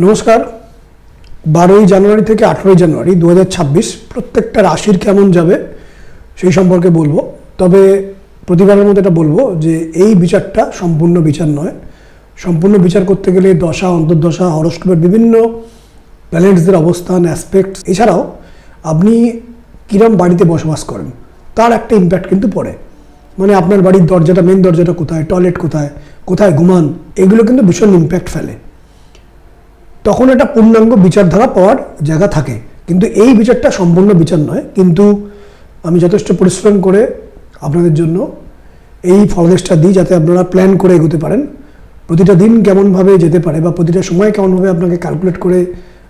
নমস্কার। 12ই জানুয়ারি থেকে 18ই জানুয়ারি 2026 প্রত্যেকটা রাশির কেমন যাবে সেই সম্পর্কে বলবো। তবে প্রতিবারের মতো এটা বলবো যে এই বিচারটা সম্পূর্ণ বিচার নয়। সম্পূর্ণ বিচার করতে গেলে দশা, অন্তর্দশা, হরস্কোপের বিভিন্ন প্ল্যানেটসদের অবস্থান, অ্যাসপেক্টস, এছাড়াও আপনি কিরম বাড়িতে বসবাস করেন তার একটা ইম্প্যাক্ট কিন্তু পড়ে। মানে আপনার বাড়ির দরজাটা, মেন দরজাটা কোথায়, টয়লেট কোথায়, কোথায় ঘুমান, এগুলো কিন্তু ভীষণ ইম্প্যাক্ট ফেলে। তখন একটা পূর্ণাঙ্গ বিচারধারা পাওয়ার জায়গা থাকে, কিন্তু এই বিচারটা সম্পূর্ণ বিচার নয়। কিন্তু আমি যথেষ্ট পরিশ্রম করে আপনাদের জন্য এই ফলাদেশটা দিই যাতে আপনারা প্ল্যান করে এগোতে পারেন। প্রতিটা দিন কেমনভাবে যেতে পারে বা প্রতিটা সময় কেমনভাবে আপনাকে ক্যালকুলেট করে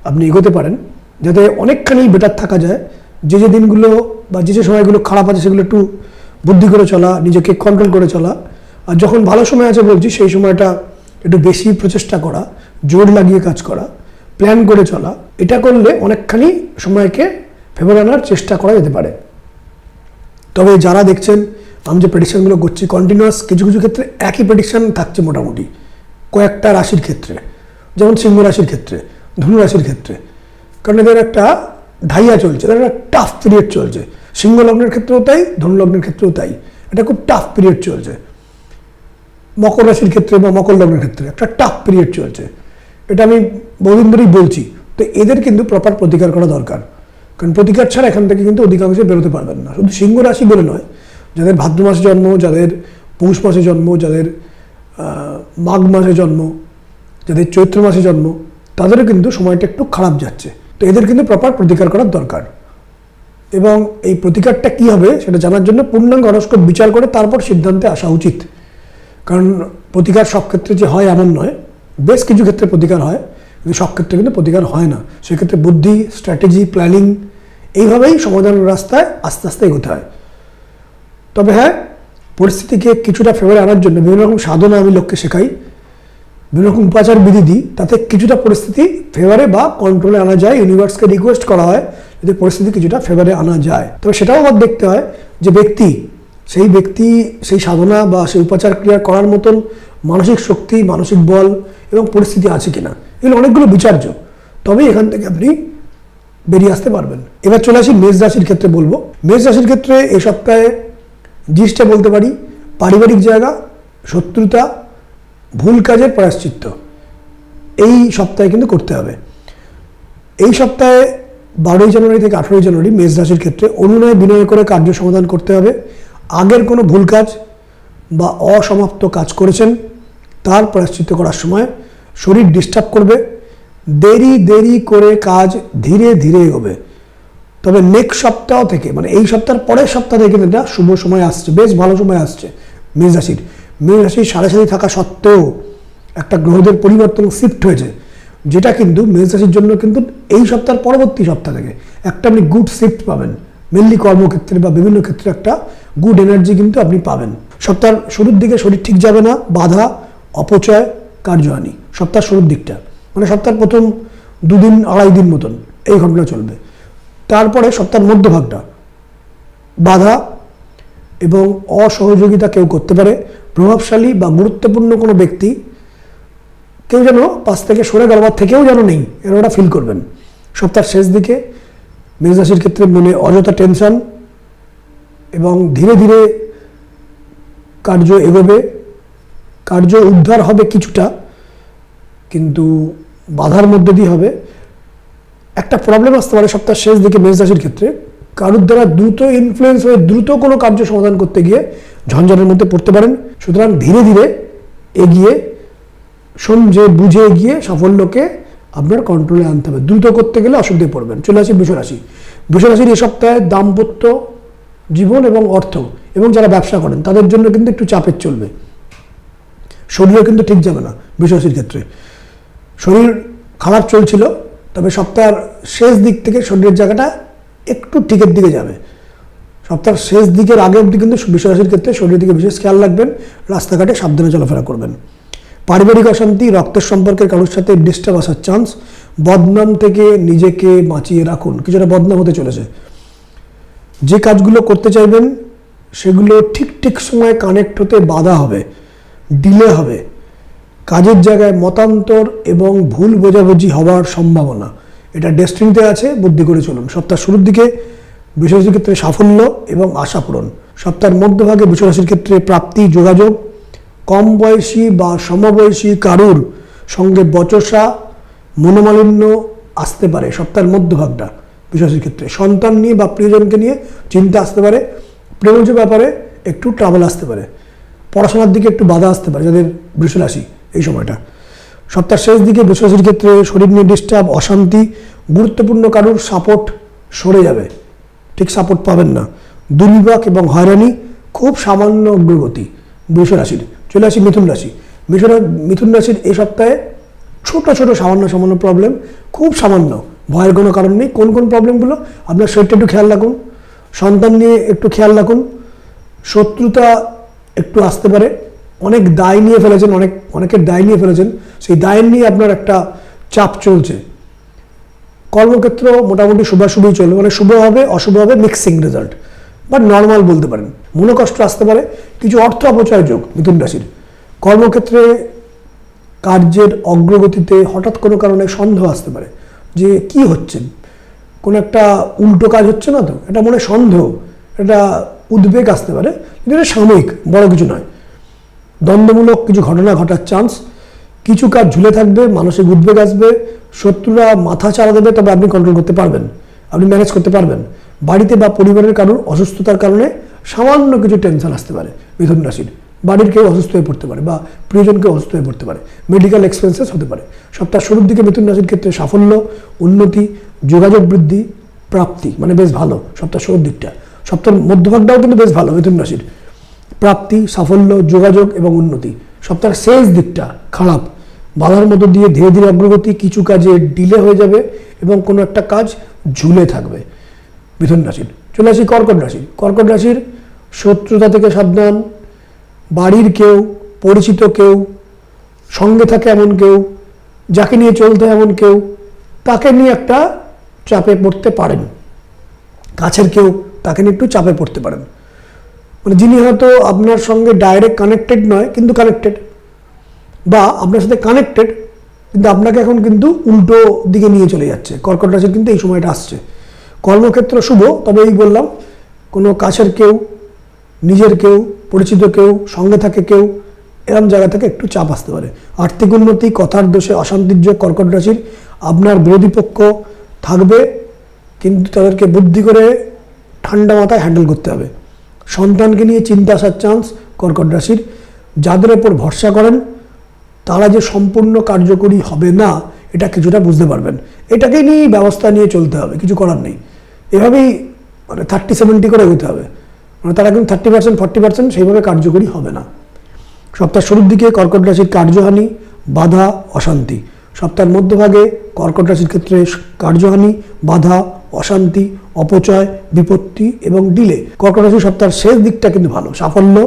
আপনি এগোতে পারেন, যাতে অনেকখানি বেটার থাকা যায়। যে যে দিনগুলো বা যে যে সময়গুলো খারাপ আছে সেগুলো একটু বুদ্ধি করে চলা, নিজেকে কন্ট্রোল করে চলা, আর যখন ভালো সময় আছে বলছি সেই সময়টা একটু বেশি প্রচেষ্টা করা, জোর লাগিয়ে কাজ করা, প্ল্যান করে চলা। এটা করলে অনেকখানি সময়কে ফেভার আনার চেষ্টা করা যেতে পারে। তবে যারা দেখছেন আমি যে প্রেডিকশনগুলো করছি কন্টিনিউয়াস, কিছু কিছু ক্ষেত্রে একই প্রেডিকশন থাকছে মোটামুটি কয়েকটা রাশির ক্ষেত্রে, যেমন সিংহ রাশির ক্ষেত্রে, ধনু রাশির ক্ষেত্রে, কারণ এদের একটা ঢাইয়া চলছে, এদের একটা টাফ পিরিয়ড চলছে। সিংহ লগ্নের ক্ষেত্রেও তাই, ধনু লগ্নের ক্ষেত্রেও তাই, এটা খুব টাফ পিরিয়ড চলছে। মকর রাশির ক্ষেত্রে বা মকর লগ্নের ক্ষেত্রে একটা টাফ পিরিয়ড চলছে, এটা আমি বহুদিন ধরেই বলছি। তো এদের কিন্তু প্রপার প্রতিকার করা দরকার, কারণ প্রতিকার ছাড়া এখান থেকে কিন্তু অধিকাংশে বেরোতে পারবেন না। শুধু সিংহ রাশি বলে নয়, যাদের ভাদ্র মাসে জন্ম, যাদের পৌষ মাসে জন্ম, যাদের মাঘ মাসে জন্ম, যাদের চৈত্র মাসে জন্ম, তাদেরও কিন্তু সময়টা একটু খারাপ যাচ্ছে। তো এদের কিন্তু প্রপার প্রতিকার করার দরকার, এবং এই প্রতিকারটা কী হবে সেটা জানার জন্য পূর্ণাঙ্গ হরস্কোপ বিচার করে তারপর সিদ্ধান্তে আসা উচিত। কারণ প্রতিকার সব ক্ষেত্রে যে হয় এমন নয়, বেশ কিছু ক্ষেত্রে প্রতিকার হয়, কিন্তু সব ক্ষেত্রে কিন্তু প্রতিকার হয় না। সেক্ষেত্রে বুদ্ধি, স্ট্র্যাটেজি, প্ল্যানিং, এইভাবেই সমাধানের রাস্তায় আস্তে আস্তে এগোতে হয়। তবে হ্যাঁ, পরিস্থিতিকে কিছুটা ফেভারে আনার জন্য বিভিন্ন রকম সাধনা আমি লোককে শেখাই, বিভিন্ন রকম উপাচার বিধি দিই, তাতে কিছুটা পরিস্থিতি ফেভারে বা কন্ট্রোলে আনা যায়। ইউনিভার্সকে রিকোয়েস্ট করা হয় যদি পরিস্থিতি কিছুটা ফেভারে আনা যায়। তবে সেটাও আবার দেখতে হয় যে ব্যক্তি সেই সাধনা বা সেই উপাচার ক্রিয়া করার মতন মানসিক শক্তি, মানসিক বল এবং পরিস্থিতি আছে কিনা, এগুলো অনেকগুলো বিচার্য। তবেই এখান থেকে আপনি বেরিয়ে আসতে পারবেন। এবার চলে আসি মেষ রাশির ক্ষেত্রে বলবো। মেষ রাশির ক্ষেত্রে এই সপ্তাহে জিনিসটা বলতে পারি, পারিবারিক জায়গা, শত্রুতা, ভুল কাজের প্রায়শ্চিত্ত এই সপ্তাহে কিন্তু করতে হবে। এই সপ্তাহে 12ই জানুয়ারি থেকে 18ই জানুয়ারি মেষ রাশির ক্ষেত্রে অনুনয় বিনয় করে কার্য সমাধান করতে হবে। আগের কোনো ভুল কাজ বা অসমাপ্ত কাজ করেছেন তার প্রায়শ্চিত্ত করার সময় শরীর ডিস্টার্ব করবে। দেরি করে কাজ ধীরে ধীরে এগোবে। তবে নেক্সট সপ্তাহ থেকে, মানে এই সপ্তাহের পরের সপ্তাহ থেকে কিন্তু এটা শুভ সময় আসছে, বেশ ভালো সময় আসছে মেষ রাশির। মেষ রাশির সাড়ে সাথে থাকা সত্ত্বেও একটা গ্রহদের পরিবর্তন শিফট হয়েছে, যেটা কিন্তু মেষ রাশির জন্য কিন্তু এই সপ্তাহের পরবর্তী সপ্তাহ থেকে একটা আপনি গুড শিফট পাবেন। মেনলি কর্মক্ষেত্রে বা বিভিন্ন ক্ষেত্রে একটা গুড এনার্জি কিন্তু আপনি পাবেন। সপ্তাহের শুরুর দিকে শরীর ঠিক যাবে না, বাধা, অপচয়, কার্যহানি সপ্তাহের শুরুর দিকটা, মানে সপ্তাহের প্রথম 2 দিন 2.5 দিন মতন এই ঘটনা চলবে। তারপরে সপ্তাহের মধ্যভাগটা বাধা এবং অসহযোগিতা কেউ করতে পারে। প্রভাবশালী বা গুরুত্বপূর্ণ কোনো ব্যক্তি কেউ যেন পাশ থেকে সরে গেল বা থেকেও যেন নেই, এরা ফিল করবেন। সপ্তাহের শেষ দিকে মেষ রাশির ক্ষেত্রে মনে অযথা টেনশন এবং ধীরে ধীরে কার্য এগোবে, কার্য উদ্ধার হবে কিছুটা, কিন্তু বাধার মধ্যে দিয়ে হবে। একটা প্রবলেম আসতে পারে সপ্তাহের শেষ দিকে মেষ রাশির ক্ষেত্রে, কারোর দ্বারা দ্রুত ইনফ্লুয়েন্স হয়ে দ্রুত কোনো কার্য সমাধান করতে গিয়ে ঝঞ্ঝাটের মধ্যে পড়তে পারেন। সুতরাং ধীরে ধীরে এগিয়ে, সমঝে বুঝে এগিয়ে সাফল্যকে আপনার কন্ট্রোলে আনতে হবে। দ্রুত করতে গেলে অসুবিধায় পড়বেন। চলে আসি বৃষ রাশি। বৃষ রাশির এই সপ্তাহে দাম্পত্য জীবন এবং অর্থ এবং যারা ব্যবসা করেন তাদের জন্য কিন্তু একটু চাপের চলবে। শরীরও কিন্তু ঠিক যাবে না বৃষ রাশির ক্ষেত্রে। শরীর খারাপ চলছিল, তবে সপ্তাহের শেষ দিক থেকে শরীরের জায়গাটা একটু ঠিকের দিকে যাবে। সপ্তাহের শেষ দিকের আগে অবধি কিন্তু বৃষ রাশির ক্ষেত্রে শরীরের দিকে বিশেষ খেয়াল রাখবেন, রাস্তাঘাটে সাবধানে চলাফেরা করবেন। পারিবারিক অশান্তি, রক্তের সম্পর্কের কারোর সাথে ডিস্টার্ব আসার চান্স। বদনাম থেকে নিজেকে বাঁচিয়ে রাখুন, কিছুটা বদনাম হতে চলেছে। যে কাজগুলো করতে চাইবেন সেগুলো ঠিক সময়ে কানেক্ট হতে বাধা হবে, ডিলে হবে। কাজের জায়গায় মতান্তর এবং ভুল বোঝাবুঝি হওয়ার সম্ভাবনা, এটা ডেস্টিনিতে আছে, বুদ্ধি করে চলুন। সপ্তাহের শুরুর দিকে বৃষরাশির ক্ষেত্রে সাফল্য এবং আশা পূরণ। সপ্তাহের মধ্যভাগে বৃষরাশির ক্ষেত্রে প্রাপ্তি, যোগাযোগ, কম বয়সী বা সমবয়সী কারুর সঙ্গে বচসা, মনোমালিন্য আসতে পারে। সপ্তাহের মধ্যভাগটা বৃষরাশির ক্ষেত্রে সন্তান নিয়ে বা প্রিয়জনকে নিয়ে চিন্তা আসতে পারে। প্রেমের ব্যাপারে একটু ট্রাভেল আসতে পারে। পড়াশোনার দিকে একটু বাধা আসতে পারে যাদের বৃষরাশি এই সময়টা। সপ্তাহের শেষ দিকে বৃষরাশির ক্ষেত্রে শরীর নিয়ে ডিস্টার্ব, অশান্তি, গুরুত্বপূর্ণ কারুর সাপোর্ট সরে যাবে, ঠিক সাপোর্ট পাবেন না। দুর্বিপাক এবং হয়রানি, খুব সামান্য অগ্রগতি বৃষরাশির। চলে আসি মিথুন রাশি। মিথুন রাশির এই সপ্তাহে ছোট ছোট সামান্য প্রবলেম, খুব সামান্য, ভয়ের কোনো কারণ নেই। কোন কোন প্রবলেমগুলো? আপনার শরীরটা একটু খেয়াল রাখুন, সন্তান নিয়ে একটু খেয়াল রাখুন, শত্রুতা একটু আসতে পারে, অনেক দায় নিয়ে ফেলেছেন, অনেকের দায় নিয়ে ফেলেছেন, সেই দায় নিয়ে আপনার একটা চাপ চলছে। কর্মক্ষেত্র মোটামুটি শুভাশুভই চলবে, মানে শুভ হবে অশুভ হবে মিক্সিং রেজাল্ট, বাট নর্মাল বলতে পারেন। মনোকষ্ট আসতে পারে, কিছু অর্থ অপচয় যোগ মিথুন রাশির। কর্মক্ষেত্রে কার্যের অগ্রগতিতে হঠাৎ কোনো কারণে সন্দেহ আসতে পারে যে কি হচ্ছে, কোনো একটা উল্টো কাজ হচ্ছে না তো, এটা মনে সন্দেহ, এটা উদ্বেগ আসতে পারে, কিন্তু এটা সাময়িক, বড় কিছু নয়। দ্বন্দ্বমূলক কিছু ঘটনা ঘটার চান্স, কিছু কাজ ঝুলে থাকবে, মানসিক উদ্বেগ আসবে, শত্রুরা মাথা চাড়া দেবে, তবে আপনি কন্ট্রোল করতে পারবেন, আপনি ম্যানেজ করতে পারবেন। বাড়িতে বা পরিবারের কারোর অসুস্থতার কারণে সামান্য কিছু টেনশন আসতে পারে মিথুন রাশির। বাড়ির কেউ অসুস্থ হয়ে পড়তে পারে বা প্রিয়জন কেউ অসুস্থ হয়ে পড়তে পারে, মেডিকেল এক্সপেন্সেস হতে পারে। সপ্তাহ শুরুর দিকে মিথুন রাশির ক্ষেত্রে সাফল্য, উন্নতি, যোগাযোগ বৃদ্ধি, প্রাপ্তি, মানে বেশ ভালো সপ্তাহ শুরুর দিকটা। সপ্তাহের মধ্যভাগটাও কিন্তু বেশ ভালো মিথুন রাশির। প্রাপ্তি, সাফল্য, যোগাযোগ এবং উন্নতি। সপ্তাহের শেষ দিকটা খারাপ, বাধার মধ্য দিয়ে ধীরে ধীরে অগ্রগতি, কিছু কাজে ডিলে হয়ে যাবে এবং কোনো একটা কাজ ঝুলে থাকবে মিথুন রাশির। চলে আসি কর্কট রাশি। কর্কট রাশির শত্রুতা থেকে সাবধান, বাড়ির কেউ, পরিচিত কেউ, সঙ্গে থাকে এমন কেউ, যাকে নিয়ে চলতে এমন কেউ, তাকে নিয়ে একটা চাপে পড়তে পারেন। কাছের কেউ, তাকে নিয়ে একটু চাপে পড়তে পারেন, মানে যিনি হয়তো আপনার সঙ্গে ডাইরেক্ট কানেক্টেড নয় কিন্তু কানেক্টেড, বা আপনার সাথে কানেক্টেড কিন্তু আপনাকে এখন কিন্তু উল্টো দিকে নিয়ে চলে যাচ্ছে। কর্কট রাশির কিন্তু এই সময়টা আসছে। কর্মক্ষেত্র শুভ, তবে এই বললাম কোনো কাছের কেউ, নিজের কেউ, পরিচিত কেউ, সঙ্গে থাকে কেউ, এরকম জায়গা থেকে একটু চাপ আসতে পারে। আর্থিক উন্নতি, কথার দোষে অশান্তির যোগ কর্কট রাশির। আপনার বিরোধী পক্ষ থাকবে, কিন্তু তাদেরকে বুদ্ধি করে ঠান্ডা মাথায় হ্যান্ডেল করতে হবে। সন্তানকে নিয়ে চিন্তা আসার চান্স কর্কট রাশির। যাদের ওপর ভরসা করেন তারা যে সম্পূর্ণ কার্যকরী হবে না, এটা কিছুটা বুঝতে পারবেন। এটাকে নিয়ে ব্যবস্থা নিয়ে চলতে হবে, কিছু করার নেই। এভাবেই মানে 30-70 করে এগোতে হবে, মানে তারা কিন্তু 30% 40% সেইভাবে কার্যকরী হবে না। সপ্তাহ শুরুর দিকে কর্কট রাশির কার্যহানি, বাধা, অশান্তি। সপ্তাহের মধ্যভাগে কর্কট রাশির ক্ষেত্রে কার্যহানি, বাধা, অশান্তি, অপচয়, বিপত্তি এবং ডিলে। কর্কট রাশির সপ্তাহের শেষ দিকটা কিন্তু ভালো, সাফল্য,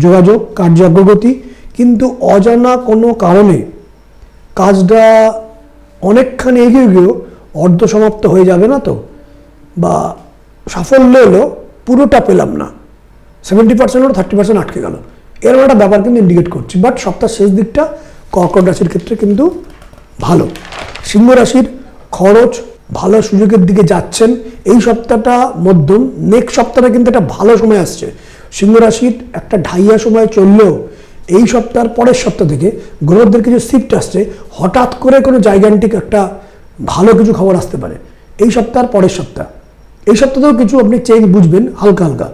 যোগাযোগ, কার্য অগ্রগতি, কিন্তু অজানা কোনো কারণে কাজটা অনেকখানি এগিয়ে গিয়েও অর্ধসমাপ্ত হয়ে যাবে না তো, বা সাফল্য এলো পুরোটা পেলাম না, 70% ওর 30% আটকে গেল, এরকম একটা ব্যাপার কিন্তু ইন্ডিকেট করছি। বাট সপ্তাহের শেষ দিকটা কর্কট রাশির ক্ষেত্রে কিন্তু ভালো। সিংহ রাশির খরচ, ভালো সুযোগের দিকে যাচ্ছেন এই সপ্তাহটা মধ্যম। নেক্সট সপ্তাহে কিন্তু একটা ভালো সময় আসছে। সিংহ রাশির একটা ঢাইয়া সময় চললেও এই সপ্তাহের পরের সপ্তাহ থেকে গ্রহদের কিছু শিফট আসছে, হঠাৎ করে কোনো জাইগান্টিক একটা ভালো কিছু খবর আসতে পারে এই সপ্তাহের পরের সপ্তাহ। এই সপ্তাহেও কিছু আপনি চেঞ্জ বুঝবেন হালকা হালকা।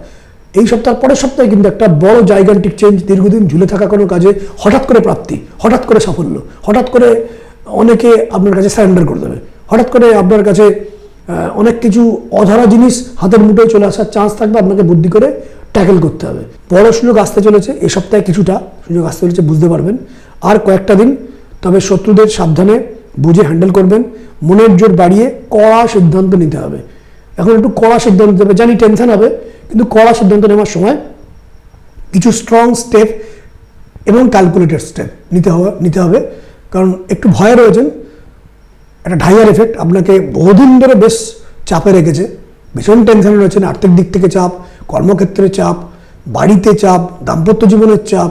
এই সপ্তাহের পরের সপ্তাহে কিন্তু একটা বড় জাইগান্টিক চেঞ্জ, দীর্ঘদিন ঝুলে থাকা কোনো কাজে হঠাৎ করে প্রাপ্তি, হঠাৎ করে সাফল্য, হঠাৎ করে অনেকে আপনার কাছে সারেন্ডার করে দেবে, হঠাৎ করে আপনার কাছে অনেক কিছু অধরা জিনিস হাতের মুঠোয় চলে আসার চান্স থাকবে, আপনাকে বুদ্ধি করে ট্যাকেল করতে হবে। বড় সুযোগ আসতে চলেছে এই সপ্তাহে, কিছুটা সুযোগ আসতে চলেছে, বুঝতে পারবেন। আর কয়েকটা দিন, তবে শত্রুদের সাবধানে বুঝে হ্যান্ডেল করবেন। মনের জোর বাড়িয়ে কড়া সিদ্ধান্ত নিতে হবে। এখন একটু কড়া সিদ্ধান্ত নিতে হবে, জানি টেনশন হবে, কিন্তু কড়া সিদ্ধান্ত নেওয়ার সময় কিছু স্ট্রং স্টেপ এবং ক্যালকুলেটেড স্টেপ নিতে হবে। কারণ একটু ভয়ে রয়েছেন, একটা ঢাইয়ার এফেক্ট আপনাকে বহুদিন ধরে বেশ চাপে রেখেছে, ভীষণ টেনশনে রয়েছেন। আর্থিক দিক থেকে চাপ, কর্মক্ষেত্রে চাপ, বাড়িতে চাপ, দাম্পত্য জীবনের চাপ,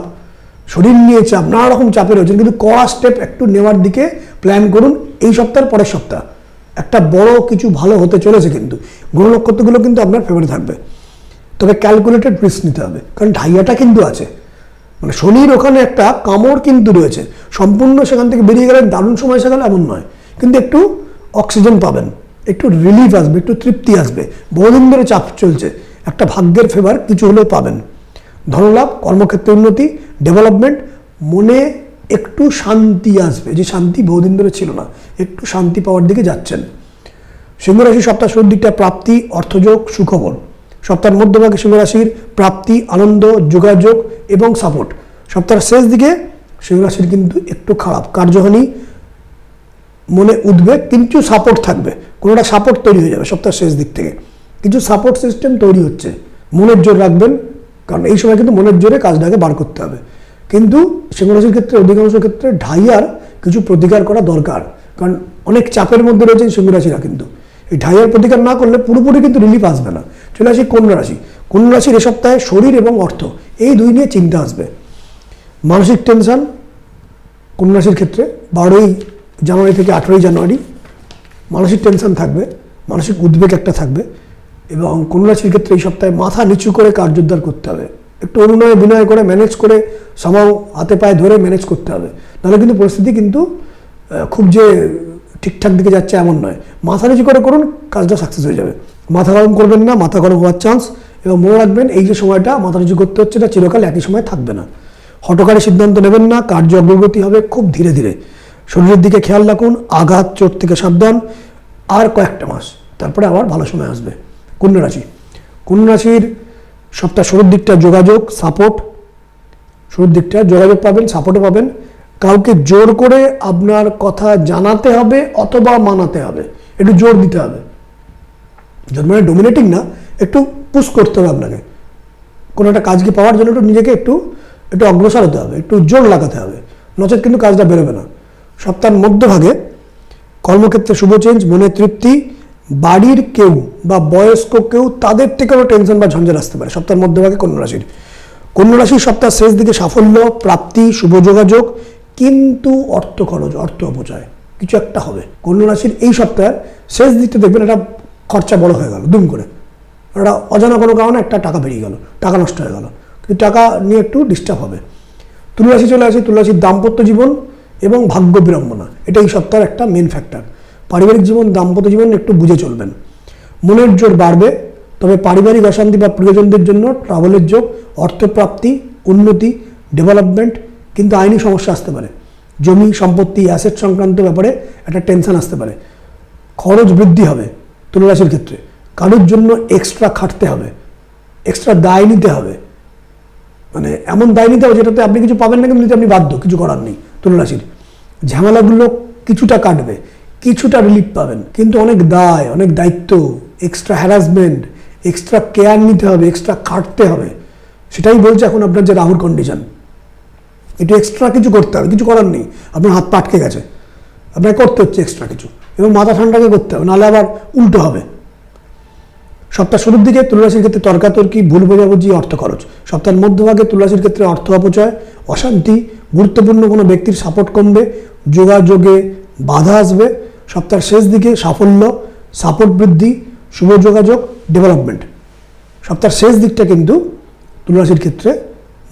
শরীর নিয়ে চাপ, নানা রকম চাপে রয়েছেন, কিন্তু কড়া স্টেপ একটু নেওয়ার দিকে প্ল্যান করুন। এই সপ্তাহের পরের সপ্তাহ একটা বড় কিছু ভালো হতে চলেছে, কিন্তু গ্রহ নক্ষত্রগুলো কিন্তু আপনার ফেভারে থাকবে। তবে ক্যালকুলেটেড রিস্ক নিতে হবে, কারণ ঢাইয়াটা কিন্তু আছে, মানে শনির ওখানে একটা কামড় কিন্তু রয়েছে। সম্পূর্ণ সেখান থেকে বেরিয়ে গেলেন, দারুণ সময় এসে গেল এমন নয়, কিন্তু একটু অক্সিজেন পাবেন, একটু রিলিফ আসবে, একটু তৃপ্তি আসবে। বহুদিন ধরে চাপ চলছে, একটা ভাগ্যের ফেভার কিছু হলেও পাবেন। ধনলাভ, কর্মক্ষেত্রে উন্নতি, ডেভেলপমেন্ট, মনে একটু শান্তি আসবে, যে শান্তি বহুদিন ধরে ছিল না, একটু শান্তি পাওয়ার দিকে যাচ্ছেন। সিংহ রাশি সপ্তাহ শুরুর দিকটা প্রাপ্তি, অর্থযোগ, সুখবর। সপ্তাহের মধ্যভাগে সিংহ রাশির প্রাপ্তি, আনন্দ, যোগাযোগ এবং সাপোর্ট। সপ্তাহের শেষ দিকে সিংহ রাশির কিন্তু একটু খারাপ, কার্যহানি, মনে উদ্বেগ, কিন্তু সাপোর্ট থাকবে, কোনোটা সাপোর্ট তৈরি হয়ে যাবে সপ্তাহের শেষ দিক থেকে, কিছু সাপোর্ট সিস্টেম তৈরি হচ্ছে। মনের জোর রাখবেন, কারণ এই সময় কিন্তু মনের জোরে কাজটাকে বার করতে হবে। কিন্তু সিংহ রাশির ক্ষেত্রে অধিকাংশ ক্ষেত্রে ঢাইয়ার কিছু প্রতিকার করা দরকার, কারণ অনেক চাপের মধ্যে রয়েছেন সিংহ রাশিরা, কিন্তু এই ঢাইয়ার প্রতিকার না করলে পুরোপুরি কিন্তু রিলিফ আসবে না। চলে আসি কন্যা রাশি। কন্যা রাশির এ সপ্তাহে শরীর এবং অর্থ এই দুই নিয়ে চিন্তা আসবে। মানসিক টেনশন কন্যা রাশির ক্ষেত্রে 12ই জানুয়ারি থেকে 18ই জানুয়ারি মানসিক টেনশন থাকবে, মানসিক উদ্বেগ একটা থাকবে। এবং কন্যা রাশির ক্ষেত্রে এই সপ্তাহে মাথা নিচু করে কার্যোদ্ধার করতে হবে, একটু অনুনয় বিনয় করে ম্যানেজ করে, সামাও হাতে পায়ে ধরে ম্যানেজ করতে হবে, নাহলে কিন্তু পরিস্থিতি কিন্তু খুব যে ঠিকঠাক দিকে যাচ্ছে এমন নয়। মাথা নিচু করে করুন, কাজটা সাকসেস হয়ে যাবে। মাথা গরম করবেন না, মাথা গরম হওয়ার চান্স। এবং মনে রাখবেন, এই যে সময়টা মাথা নিচু করতে হচ্ছে, এটা চিরকাল একই সময় থাকবে না। হঠকারী সিদ্ধান্ত নেবেন না, কার্য অগ্রগতি হবে খুব ধীরে ধীরে। শরীরের দিকে খেয়াল রাখুন, আঘাত চোট থেকে সাবধান। আর কয়েকটা মাস, তারপরে আবার ভালো সময় আসবে। কন্যা রাশি। কন্যা রাশির সপ্তাহ শুরুর দিকটা যোগাযোগ, সাপোর্ট। শুরুর দিকটা যোগাযোগ পাবেন, সাপোর্টও পাবেন। কাউকে জোর করে আপনার কথা জানাতে হবে অথবা মানাতে হবে, একটু জোর দিতে হবে। মানে ডোমিনেটিং না, একটু পুশ করতে হবে আপনাকে কোনো একটা কাজকে পাওয়ার জন্য। একটু নিজেকে একটু অগ্রসর হতে হবে, একটু জোর লাগাতে হবে, নচেত কিন্তু কাজটা বেরোবে না। সপ্তাহের মধ্যভাগে কর্মক্ষেত্রে শুভ চেঞ্জ, মনে তৃপ্তি। বাড়ির কেউ বা বয়স্ক কেউ, তাদের থেকেও টেনশন বা ঝঞ্ঝাট আসতে পারে সপ্তাহের মধ্যভাগে কন্যা রাশির। কন্যা রাশির সপ্তাহ শেষ দিকে সাফল্য, প্রাপ্তি, শুভ যোগাযোগ, কিন্তু অর্থ খরচ, অর্থ অপচয় কিছু একটা হবে। কন্যা রাশির এই সপ্তাহের শেষ দিকটা দেখবেন একটা খরচা বড় হয়ে গেল, দুম করে একটা অজানা কোনো কারণে একটা টাকা বেরিয়ে গেল, টাকা নষ্ট হয়ে গেল, কিন্তু টাকা নিয়ে একটু ডিস্টার্ব হবে। তুলা রাশি চলে আসি। তুলা রাশির দাম্পত্য জীবন এবং ভাগ্য বিড়ম্বনা, এটা এই সপ্তাহের একটা মেন ফ্যাক্টর। পারিবারিক জীবন, দাম্পত্য জীবন একটু বুঝে চলবেন। মনের জোর বাড়বে, তবে পারিবারিক অশান্তি বা প্রিয়জনদের জন্য ট্রাভেলের যোগ, অর্থপ্রাপ্তি, উন্নতি, ডেভেলপমেন্ট, কিন্তু আইনি সমস্যা আসতে পারে। জমি সম্পত্তি, অ্যাসেট সংক্রান্ত ব্যাপারে একটা টেনশন আসতে পারে। খরচ বৃদ্ধি হবে তুলা রাশির ক্ষেত্রে। কারোর জন্য এক্সট্রা খাটতে হবে, এক্সট্রা দায় নিতে হবে, মানে এমন দায় নিতে হবে যেটাতে আপনি কিছু পাবেন না, কিন্তু নিতে আপনি বাধ্য, কিছু করার নেই। তুলা রাশির ঝামেলাগুলো কিছুটা কাটবে, কিছুটা রিলিফ পাবেন, কিন্তু অনেক দায়, অনেক দায়িত্ব, এক্সট্রা হ্যারাসমেন্ট, এক্সট্রা কেয়ার নিতে হবে, এক্সট্রা খাটতে হবে। সেটাই বলছে এখন আপনার যে রাহুর কন্ডিশন, একটু এক্সট্রা কিছু করতে হবে, কিছু করার নেই, আপনার হাত পাটকে গেছে, আপনাকে করতে হচ্ছে এক্সট্রা কিছু, এবং মাথা ঠান্ডাকে করতে হবে, নাহলে আবার উল্টো হবে। সপ্তাহ শুরুর দিকে তুলা রাশির ক্ষেত্রে তর্কাতর্কি, ভুল বোঝাবুঝি, অর্থ খরচ। সপ্তাহের মধ্যভাগে তুলা রাশির ক্ষেত্রে অর্থ অপচয়, অশান্তি, গুরুত্বপূর্ণ কোনো ব্যক্তির সাপোর্ট কমবে, যোগাযোগে বাধা আসবে। সপ্তাহের শেষ দিকে সাফল্য, সাপোর্ট বৃদ্ধি, শুভ যোগাযোগ, ডেভেলপমেন্ট। সপ্তাহের শেষ দিকটা কিন্তু তুলা রাশির ক্ষেত্রে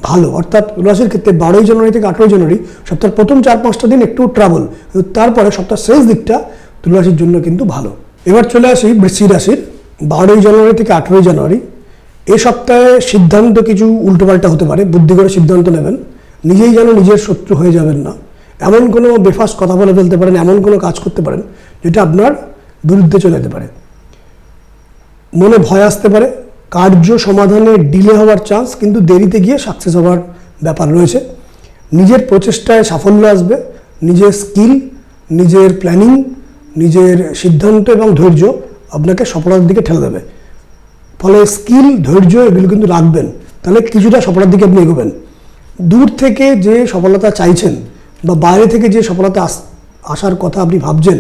ভালো, অর্থাৎ তুলা রাশির ক্ষেত্রে 12ই জানুয়ারি থেকে 18ই জানুয়ারি সপ্তাহের প্রথম 4-5টা দিন একটু ট্রাভেল, তারপরে সপ্তাহের শেষ দিকটা তুলা রাশির জন্য কিন্তু ভালো। এবার চলে আসি বৃশ্চিক রাশির। 12ই জানুয়ারি থেকে 18ই জানুয়ারি এই সপ্তাহে সিদ্ধান্ত কিছু উল্টোপাল্টা হতে পারে, বুদ্ধি করে সিদ্ধান্ত নেবেন, নিজেই যেন নিজের শত্রু হয়ে যাবেন না। এমন কোনো বেফাস কথা বলে ফেলতে পারেন, এমন কোনো কাজ করতে পারেন যেটা আপনার বিরুদ্ধে চলে যেতে পারে। মনে ভয় আসতে পারে, কার্য সমাধানে ডিলে হওয়ার চান্স, কিন্তু দেরিতে গিয়ে সাকসেস হওয়ার ব্যাপার রয়েছে। নিজের প্রচেষ্টায় সাফল্য আসবে, নিজের স্কিল, নিজের প্ল্যানিং, নিজের সিদ্ধান্ত এবং ধৈর্য আপনাকে সফলতার দিকে ঠেলে দেবে। ফলে স্কিল, ধৈর্য এগুলো কিন্তু রাখবেন, তাহলে কিছুটা সফলতার দিকে আপনি এগোবেন। দূর থেকে যে সফলতা চাইছেন বা বাইরে থেকে যে সফলতা আসার কথা আপনি ভাবছেন,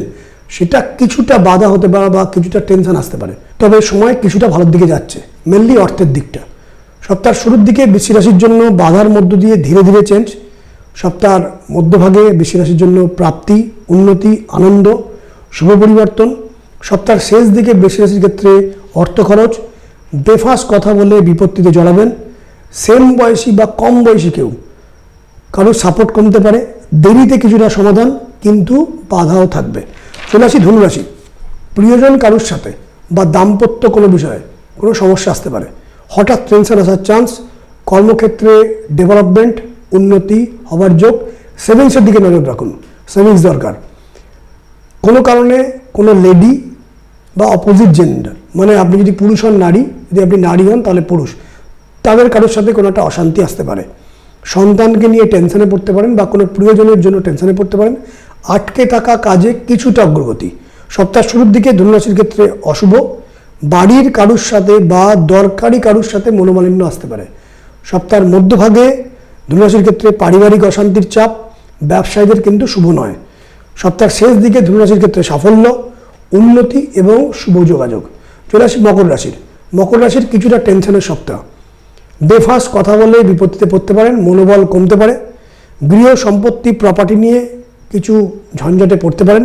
সেটা কিছুটা বাধা হতে পারে বা কিছুটা টেনশন আসতে পারে। তবে সময় কিছুটা ভালোর দিকে যাচ্ছে, মেনলি অর্থের দিকটা। সপ্তাহের শুরুর দিকে বৃশ্চিক রাশির জন্য বাধার মধ্য দিয়ে ধীরে ধীরে চেঞ্জ, সপ্তাহের মধ্যভাগে বৃশ্চিক রাশির জন্য প্রাপ্তি, উন্নতি, আনন্দ, শুভ পরিবর্তন। সপ্তাহের শেষ দিকে বৃশ্চিক রাশির ক্ষেত্রে অর্থ খরচ, বেফাঁস কথা বলে বিপত্তিতে জড়াবেন। সেম বয়সী বা কম বয়সী কেউ কারোর সাপোর্ট কমতে পারে, দেরিতে কিছুটা সমাধান, কিন্তু বাধাও থাকবে। চলে আসি ধনুরাশি। প্রিয়জন কারোর সাথে বা দাম্পত্য কোনো বিষয়ে কোনো সমস্যা আসতে পারে, হঠাৎ টেনশন আসার চান্স। কর্মক্ষেত্রে ডেভেলপমেন্ট, উন্নতি হবার যোগ। সেভিংসের দিকে নজর রাখুন, সেভিংস দরকার। কোনো কারণে কোনো লেডি বা অপোজিট জেন্ডার, মানে আপনি যদি পুরুষ হন নারী, যদি আপনি নারী হন তাহলে পুরুষ, তাদের কারোর সাথে কোনো একটা অশান্তি আসতে পারে। সন্তানকে নিয়ে টেনশনে পড়তে পারেন বা কোনো প্রিয়জনের জন্য টেনশনে পড়তে পারেন। আটকে থাকা কাজে কিছুটা অগ্রগতি। সপ্তাহের শুরুর দিকে ধনুরাশির ক্ষেত্রে অশুভ। বাড়ির কারুর সাথে বা দরকারি কারুর সাথে মনোমালিন্য আসতে পারে। সপ্তাহের মধ্যভাগে ধনুরাশির ক্ষেত্রে পারিবারিক অশান্তির চাপ, ব্যবসায়ীদের কিন্তু শুভ নয়। সপ্তাহের শেষ দিকে ধনুরাশির ক্ষেত্রে সাফল্য, উন্নতি এবং শুভ যোগাযোগ। চলে আসি মকর রাশির। মকর রাশির কিছুটা টেনশনের সপ্তাহ। বেফাঁস কথা বলে বিপত্তিতে পড়তে পারেন, মনোবল কমতে পারে। গৃহ সম্পত্তি প্রপার্টি নিয়ে কিছু ঝঞ্ঝাটে পড়তে পারেন।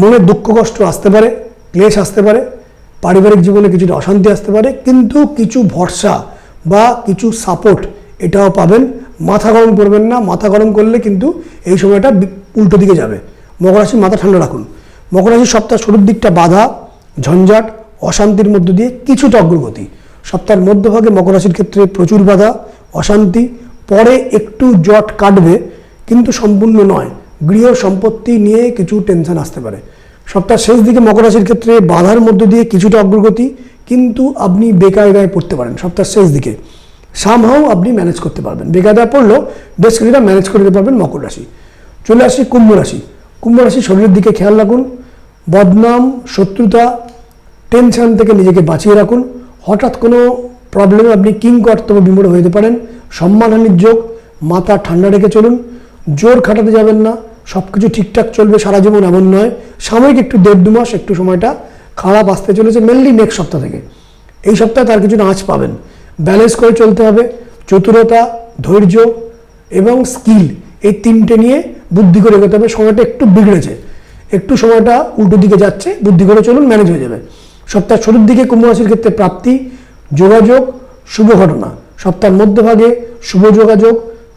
মনে দুঃখ কষ্ট আসতে পারে, ক্লেশ আসতে পারে। পারিবারিক জীবনে কিছুটা অশান্তি আসতে পারে, কিন্তু কিছু ভরসা বা কিছু সাপোর্ট এটাও পাবেন। মাথা গরম করবেন না, মাথা গরম করলে কিন্তু এই সময়টা উল্টো দিকে যাবে। মকর রাশির মাথা ঠান্ডা রাখুন। মকর রাশির সপ্তাহ শুরুর দিকটা বাধা, ঝঞ্ঝাট, অশান্তির মধ্য দিয়ে কিছুটা অগ্রগতি। সপ্তাহের মধ্যভাগে মকর রাশির ক্ষেত্রে প্রচুর বাধা, অশান্তি, পরে একটু জট কাটবে কিন্তু সম্পূর্ণ নয়। গৃহ সম্পত্তি নিয়ে কিছু টেনশন আসতে পারে। সপ্তাহের শেষ দিকে মকর রাশির ক্ষেত্রে বাধার মধ্য দিয়ে কিছুটা অগ্রগতি, কিন্তু আপনি বেকায়দায় পড়তে পারেন। সপ্তাহের শেষ দিকে সামহাও আপনি ম্যানেজ করতে পারবেন, বেকায়দায় পড়লেও বেশ কিছুটা ম্যানেজ করে দিতে পারবেন মকর রাশি। চলে আসি কুম্ভ রাশি। কুম্ভ রাশি শরীরের দিকে খেয়াল রাখুন। বদনাম, শত্রুতা, টেনশন থেকে নিজেকে বাঁচিয়ে রাখুন। হঠাৎ কোনো প্রবলেমে আপনি কিং কর্তব্য বিমূঢ় হয়ে যেতে পারেন। সম্মানহানির যোগ, মাথা ঠান্ডা রেখে চলুন। জোর খাটাতে যাবেন না, সব কিছু ঠিকঠাক চলবে সারা জীবন এমন নয়। সাময়িক একটু 1.5-2 মাস একটু সময়টা খারাপ আসতে চলেছে, মেনলি নেক্সট সপ্তাহ থেকে। এই সপ্তাহে তার কিছুটা আঁচ পাবেন। ব্যালেন্স করে চলতে হবে। চতুরতা, ধৈর্য এবং স্কিল, এই তিনটে নিয়ে বুদ্ধি করে এগোতে হবে। সময়টা একটু বিগড়েছে, একটু সময়টা উল্টো দিকে যাচ্ছে, বুদ্ধি করে চলুন, ম্যানেজ হয়ে যাবে। সপ্তাহের শুরুর দিকে কুম্ভ রাশির ক্ষেত্রে প্রাপ্তি, যোগাযোগ, শুভ ঘটনা। সপ্তাহের মধ্যভাগে শুভ যোগাযোগ,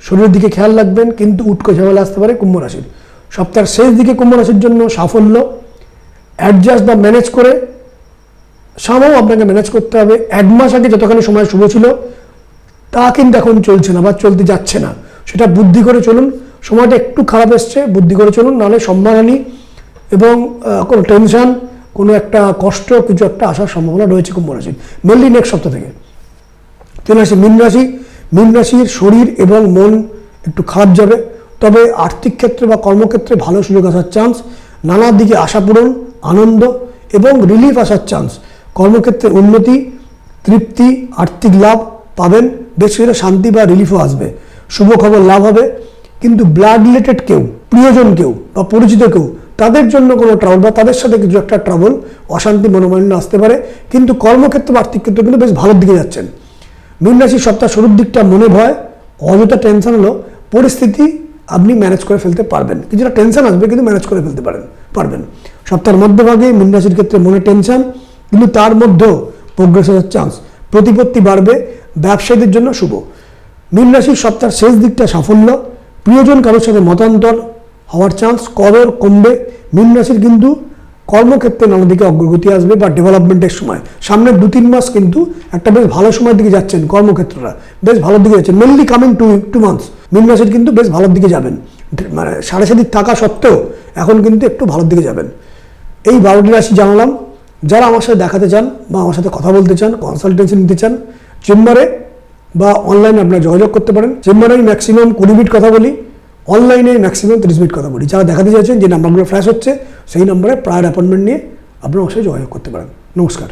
শরীরের দিকে খেয়াল রাখবেন, কিন্তু উটকো ঝামেলা আসতে পারে কুম্ভ রাশির। সপ্তাহের শেষ দিকে কুম্ভ রাশির জন্য সাফল্য, অ্যাডজাস্ট বা ম্যানেজ করে, সামহাও আপনাকে ম্যানেজ করতে হবে। 1 মাস আগে যতখানি সময় শুভ ছিল তা কিন্তু এখন চলছে না বা চলতে যাচ্ছে না, সেটা বুদ্ধি করে চলুন। সময়টা একটু খারাপ এসছে, বুদ্ধি করে চলুন, নাহলে সম্মানহানি এবং কোনো টেনশন, কোনো একটা কষ্ট, কিছু একটা আসার সম্ভাবনা রয়েছে কুম্ভ রাশির, মেনলি নেক্সট সপ্তাহ থেকে। চলে আসি মীন রাশি। মীন রাশির শরীর এবং মন একটু খারাপ যাবে, তবে আর্থিক ক্ষেত্রে বা কর্মক্ষেত্রে ভালো সুযোগ আসার চান্স। নানা দিকে আশা পূরণ, আনন্দ এবং রিলিফ আসার চান্স। কর্মক্ষেত্রে উন্নতি, তৃপ্তি, আর্থিক লাভ পাবেন। বেশ কিছুটা শান্তি বা রিলিফও আসবে। শুভ খবর লাভ হবে, কিন্তু ব্লাড রিলেটেড কেউ, প্রিয়জন কেউ বা পরিচিত কেউ, তাদের জন্য কোনো ট্রাবল বা তাদের সাথে কিছু একটা ট্রাবল, অশান্তি, মনোমালিন্য আসতে পারে। কিন্তু কর্মক্ষেত্র বা আর্থিক ক্ষেত্রে কিন্তু বেশ ভালোর দিকে যাচ্ছেন। মীন রাশির সপ্তাহ শুরুর দিকটা মনে ভয়, অযথা টেনশন হলো, পরিস্থিতি আপনি ম্যানেজ করে ফেলতে পারবেন। কিছুটা টেনশন আসবে, কিন্তু ম্যানেজ করে ফেলতে পারবেন। সপ্তাহের মধ্যভাগে মীন রাশির ক্ষেত্রে মনে টেনশন, কিন্তু তার মধ্যেও প্রোগ্রেস হওয়ার চান্স। প্রতিপত্তি বাড়বে, ব্যবসায়ীদের জন্য শুভ। মীন রাশির সপ্তাহের শেষ দিকটা সাফল্য, প্রিয়জন কারোর সাথে মতান্তর হওয়ার চান্স। কদর কমবে। মীন রাশির কিন্তু কর্মক্ষেত্রে নানা দিকে অগ্রগতি আসবে বা ডেভেলপমেন্টের সময়। সামনের 2-3 মাস কিন্তু একটা বেশ ভালো সময়ের দিকে যাচ্ছেন, কর্মক্ষেত্ররা বেশ ভালোর দিকে যাচ্ছেন। মেনলি কামিং 2 মান্থস মীন রাশির কিন্তু বেশ ভালোর দিকে যাবেন, মানে সাড়ে থাকা সত্ত্বেও এখন কিন্তু একটু ভালোর দিকে যাবেন। এই 12টি রাশি জানালাম। যারা আমার সাথে দেখাতে চান বা আমার সাথে কথা বলতে চান, কনসালটেন্সি নিতে চান, চেম্বারে বা অনলাইনে আপনারা যোগাযোগ করতে পারেন। চেম্বারে ম্যাক্সিমাম 20 মিনিট কথা বলি, অনলাইনে ম্যাক্সিমাম 30 মিনিট কথা বলি। যারা দেখাতে চাইছেন, যে নাম্বারগুলো ফ্ল্যাশ হচ্ছে সেই নাম্বারে প্রায়র অ্যাপয়েন্টমেন্ট নিয়ে আপনারা আমার সাথে যোগাযোগ করতে পারেন। নমস্কার।